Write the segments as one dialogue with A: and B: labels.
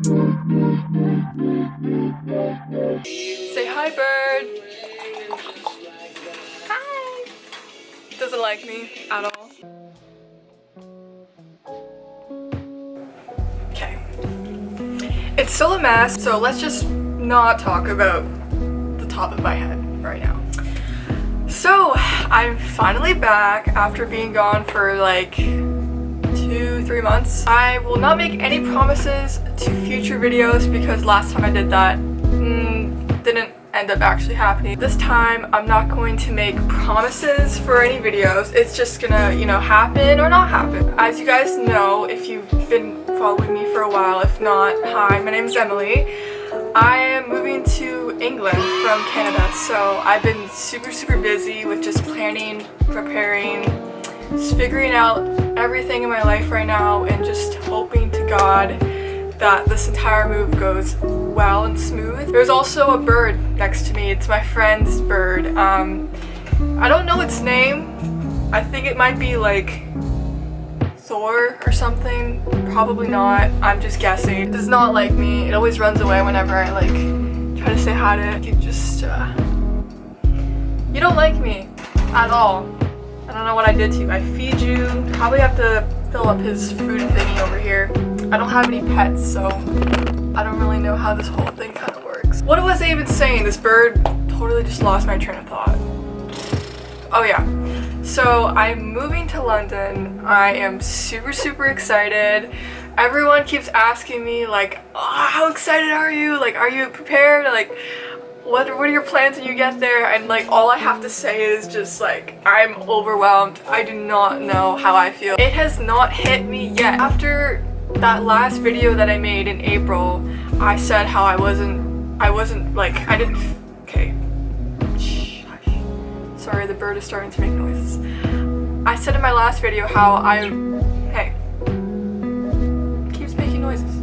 A: Say hi, bird. Hi. Doesn't like me at all. Okay. It's still a mess, so let's just not talk about the top of my head right now. So, I'm finally back after being gone for like 2-3 months. I will not make any promises to future videos because last time I did that didn't end up actually happening. This time I'm not going to make promises for any videos. It's just gonna, you know, happen or not happen. As you guys know, if you've been following me for a while, if not, hi, my name is Emily. I am moving to England from Canada, so I've been super busy with just planning, preparing, just figuring out everything in my life right now and just hoping to God that this entire move goes well and smooth. There's also a bird next to me. It's my friend's bird. I don't know its name. I think it might be like Thor or something. Probably not. I'm just guessing. It does not like me. It always runs away whenever I like try to say hi to it. You just you don't like me at all. I don't know what I did to you. I feed you. Probably have to fill up his food thingy over here. I don't have any pets, so I don't really know how this whole thing kind of works. What was I even saying? This bird totally just lost my train of thought. Oh yeah. So I'm moving to London. I am super excited. Everyone keeps asking me like, oh, how excited are you? Like, are you prepared? Like, what are your plans when you get there? And like, all I have to say is just like, I'm overwhelmed. I do not know how I feel. It has not hit me yet. After that last video that I made in April, I said how I wasn't like, I didn't, okay. Shh, hush. Sorry, the bird is starting to make noises. I said in my last video how hey, keeps making noises.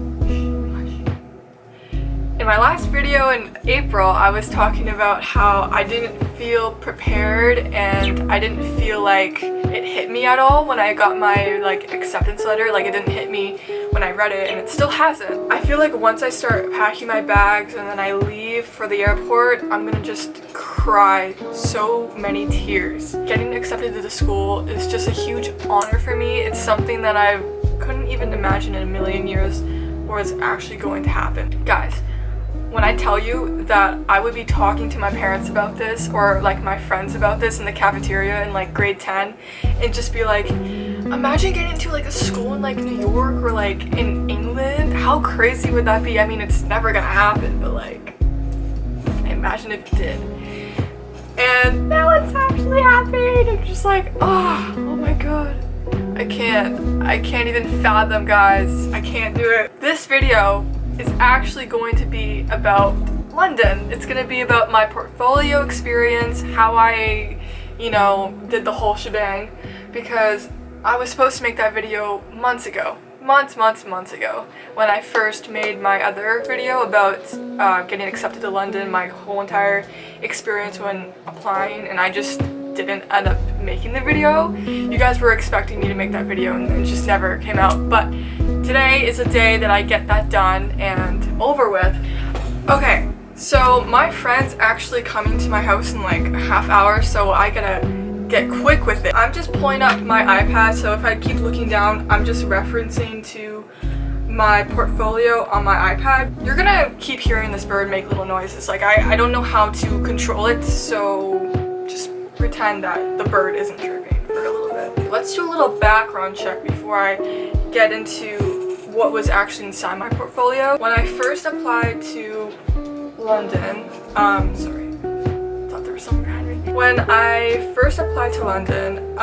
A: In my last video in April, I was talking about how I didn't feel prepared and I didn't feel like it hit me at all when I got my like acceptance letter. Like, it didn't hit me when I read it, and it still hasn't. I feel like once I start packing my bags and then I leave for the airport, I'm gonna just cry so many tears. Getting accepted to the school is just a huge honor for me. It's something that I couldn't even imagine in a million years was actually going to happen. Guys, when I tell you that I would be talking to my parents about this or like my friends about this in the cafeteria in like grade 10 and just be like, imagine getting into like a school in like New York or like in England. How crazy would that be? I mean, it's never gonna happen, but like, imagine if it did. And now it's actually happening. I'm just like, oh my God. I can't even fathom, guys. I can't do it. This video is actually going to be about London. It's going to be about my portfolio experience, how I, you know, did the whole shebang, because I was supposed to make that video months ago. Months ago, when I first made my other video about getting accepted to London, my whole entire experience when applying, and I just didn't end up making the video. You guys were expecting me to make that video and it just never came out, but today is a day that I get that done and over with. Okay, so my friend's actually coming to my house in like a half hour, so I gotta get quick with it. I'm just pulling up my iPad, so if I keep looking down, I'm just referencing to my portfolio on my iPad. You're gonna keep hearing this bird make little noises. Like, I don't know how to control it, so just pretend that the bird isn't chirping for a little bit. Let's do a little background check before I get into what was actually inside my portfolio. When I first applied to London, sorry, thought there was someone behind me. When I first applied to London,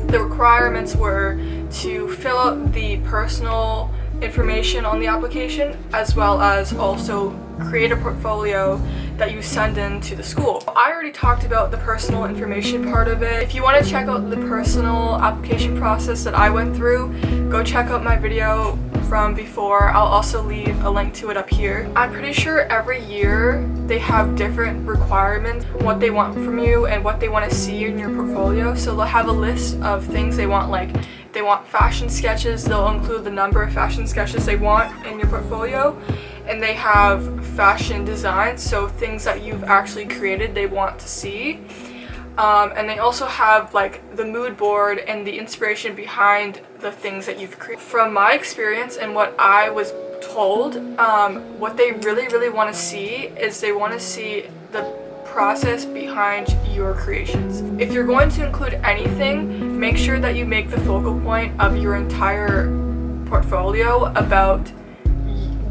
A: the requirements were to fill out the personal information on the application, as well as also create a portfolio that you send in to the school. I already talked about the personal information part of it. If you want to check out the personal application process that I went through, go check out my video from before. I'll also leave a link to it up here. I'm pretty sure every year they have different requirements, what they want from you and what they want to see in your portfolio. So they'll have a list of things they want, like they want fashion sketches, they'll include the number of fashion sketches they want in your portfolio. And they have fashion designs, so things that you've actually created they want to see. And they also have like the mood board and the inspiration behind the things that you've created. From my experience and what I was told, what they really want to see is they want to see the process behind your creations. If you're going to include anything, make sure that you make the focal point of your entire portfolio about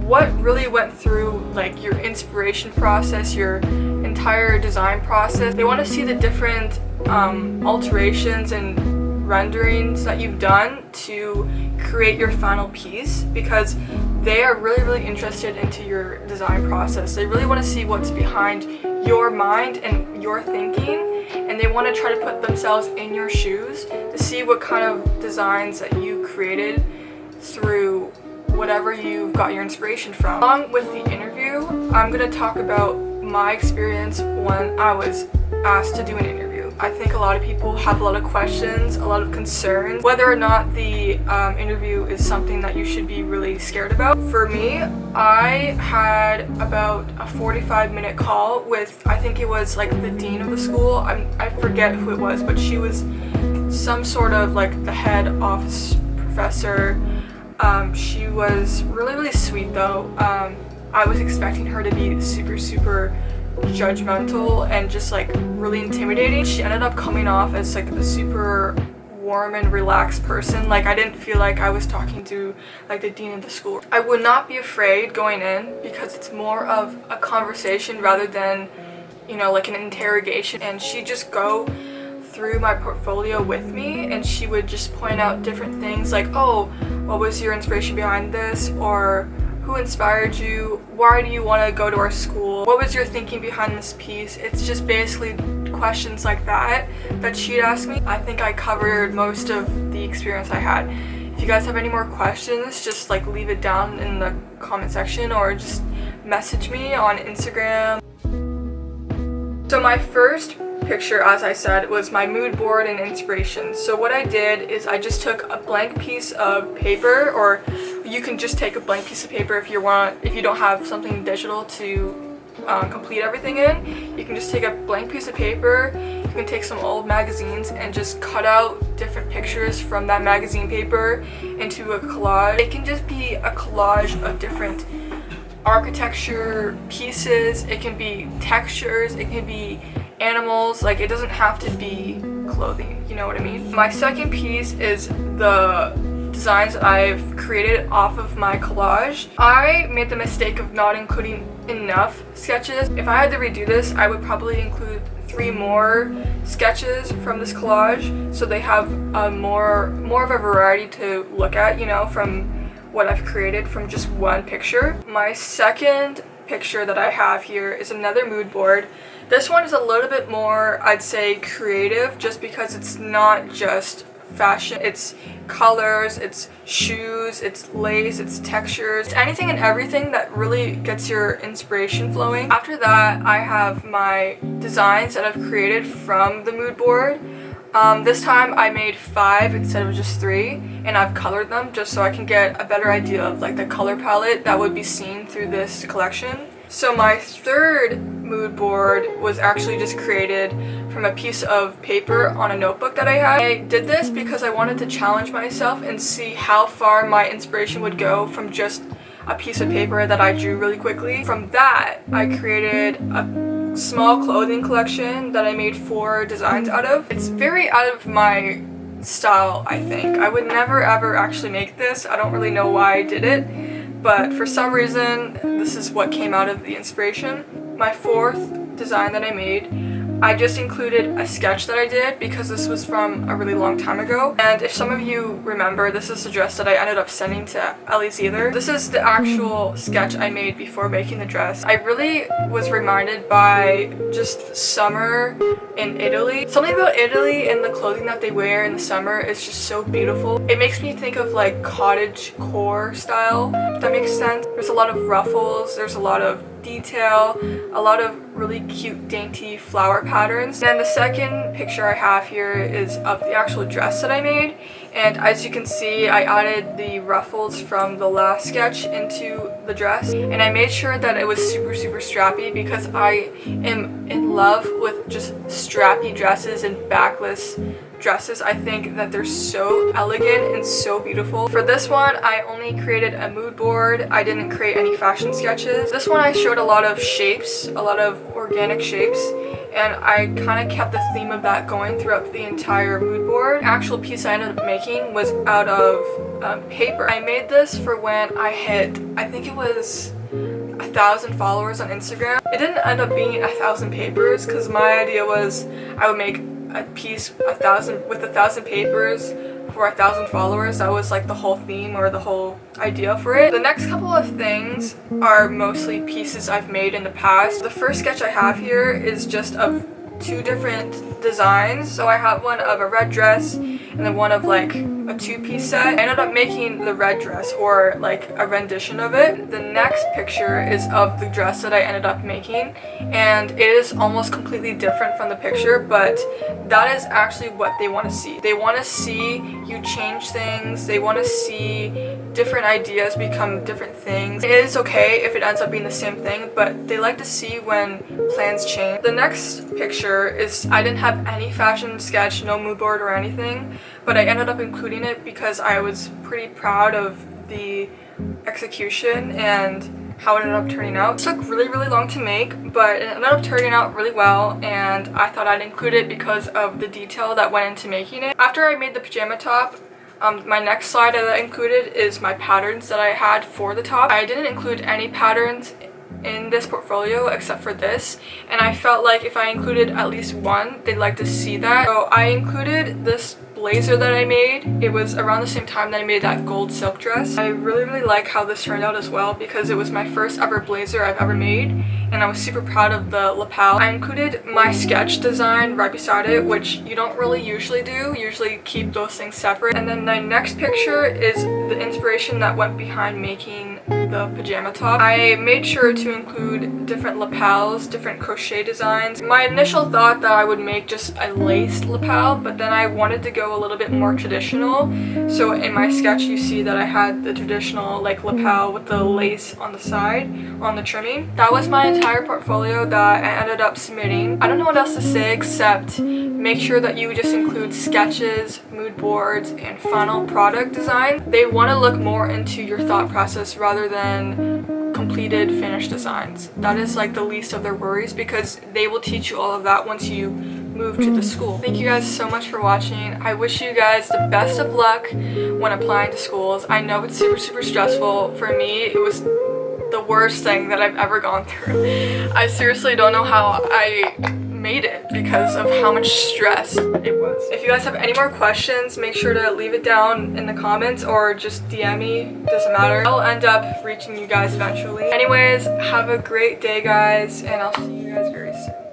A: what really went through like your inspiration process, your entire design process. They want to see the different alterations and renderings that you've done to create your final piece, because they are really interested into your design process. They really want to see what's behind your mind and your thinking, and they want to try to put themselves in your shoes to see what kind of designs that you created through whatever you got your inspiration from. Along with the interview, I'm going to talk about my experience when I was asked to do an interview. I think a lot of people have a lot of questions, a lot of concerns, whether or not the interview is something that you should be really scared about. For me, I had about a 45-minute call with, I think it was like the dean of the school. I forget who it was, but she was some sort of like the head office professor. She was really sweet though. I was expecting her to be super judgmental and just like really intimidating. She ended up coming off as like a super warm and relaxed person. Like I didn't feel like I was talking to like the dean of the school. I would not be afraid going in because it's more of a conversation rather than, you know, like an interrogation. And she'd just go through my portfolio with me and she would just point out different things like, oh, what was your inspiration behind this? Or who inspired you? Why do you want to go to our school? What was your thinking behind this piece? It's just basically questions like that she'd ask me. I think I covered most of the experience I had. If you guys have any more questions, just like leave it down in the comment section or just message me on Instagram. So my first picture, as I said, was my mood board and inspiration. So what I did is I just took a blank piece of paper, or you can just take a blank piece of paper if you don't have something digital to complete everything in. You can just take a blank piece of paper. You can take some old magazines and just cut out different pictures from that magazine paper into a collage. It can just be a collage of different architecture pieces. It can be textures. It can be animals. Like, it doesn't have to be clothing, you know what I mean? My second piece is the designs I've created off of my collage. I made the mistake of not including enough sketches. If I had to redo this, I would probably include 3 more sketches from this collage so they have more of a variety to look at, you know, from what I've created from just one picture. My second picture that I have here is another mood board. This one is a little bit more, I'd say, creative, just because it's not just fashion. It's colors, it's shoes, it's lace, it's textures, it's anything and everything that really gets your inspiration flowing. After that, I have my designs that I've created from the mood board. This time I made 5 instead of just 3, and I've colored them just so I can get a better idea of like the color palette that would be seen through this collection. So my third mood board was actually just created from a piece of paper on a notebook that I had. I did this because I wanted to challenge myself and see how far my inspiration would go from just a piece of paper that I drew really quickly. From that, I created a small clothing collection that I made 4 designs out of. It's very out of my style, I think. I would never ever actually make this. I don't really know why I did it, but for some reason this is what came out of the inspiration. My 4th design that I made, I just included a sketch that I did because this was from a really long time ago. And if some of you remember, this is the dress that I ended up sending to Ellie's either. This is the actual sketch I made before making the dress. I really was reminded by just summer in Italy. Something about Italy and the clothing that they wear in the summer is just so beautiful. It makes me think of like cottage core style, if that makes sense. There's a lot of ruffles, there's a lot of detail, a lot of really cute dainty flower patterns. And the second picture I have here is of the actual dress that I made, and as you can see, I added the ruffles from the last sketch into the dress, and I made sure that it was super strappy because I am in love with just strappy dresses and backless dresses. I think that they're so elegant and so beautiful. For this one, I only created a mood board. I didn't create any fashion sketches. This one I showed a lot of shapes, a lot of organic shapes, and I kind of kept the theme of that going throughout the entire mood board. The actual piece I ended up making was out of paper. I made this for when I hit, I think it was 1,000 followers on Instagram. It didn't end up being 1,000 papers because my idea was I would make a piece with 1,000 papers for 1,000 followers. That was like the whole theme or the whole idea for it. The next couple of things are mostly pieces I've made in the past. The first sketch I have here is just of two different designs. So I have one of a red dress and then one of like a two-piece set. I ended up making the red dress, or like a rendition of it. The next picture is of the dress that I ended up making, and it is almost completely different from the picture, but that is actually what they want to see. They want to see you change things. They want to see different ideas become different things. It is okay if it ends up being the same thing, but they like to see when plans change. The next picture is, I didn't have any fashion sketch, no mood board or anything, but I ended up including it because I was pretty proud of the execution and how it ended up turning out. It took really long to make, but it ended up turning out really well, and I thought I'd include it because of the detail that went into making it. After I made the pajama top, my next slide that I included is my patterns that I had for the top. I didn't include any patterns in this portfolio except for this, and I felt like if I included at least one, they'd like to see that. So I included this blazer that I made. It was around the same time that I made that gold silk dress. I really like how this turned out as well because it was my first ever blazer I've ever made, and I was super proud of the lapel. I included my sketch design right beside it, which you don't really usually do. You usually keep those things separate. And then my next picture is the inspiration that went behind making the pajama top. I made sure to include different lapels, different crochet designs. My initial thought that I would make just a laced lapel, but then I wanted to go a little bit more traditional. So in my sketch you see that I had the traditional like lapel with the lace on the side, on the trimming. That was my entire portfolio that I ended up submitting. I don't know what else to say except make sure that you just include sketches, mood boards, and final product design. They want to look more into your thought process rather than completed finished designs. That is like the least of their worries because they will teach you all of that once you move to the school. Thank you guys so much for watching. I wish you guys the best of luck when applying to schools. I know it's super stressful. For me, it was the worst thing that I've ever gone through. I seriously don't know how I made it because of how much stress it was. If you guys have any more questions, make sure to leave it down in the comments or just DM me, doesn't matter. I'll end up reaching you guys eventually. Anyways, have a great day guys, and I'll see you guys very soon.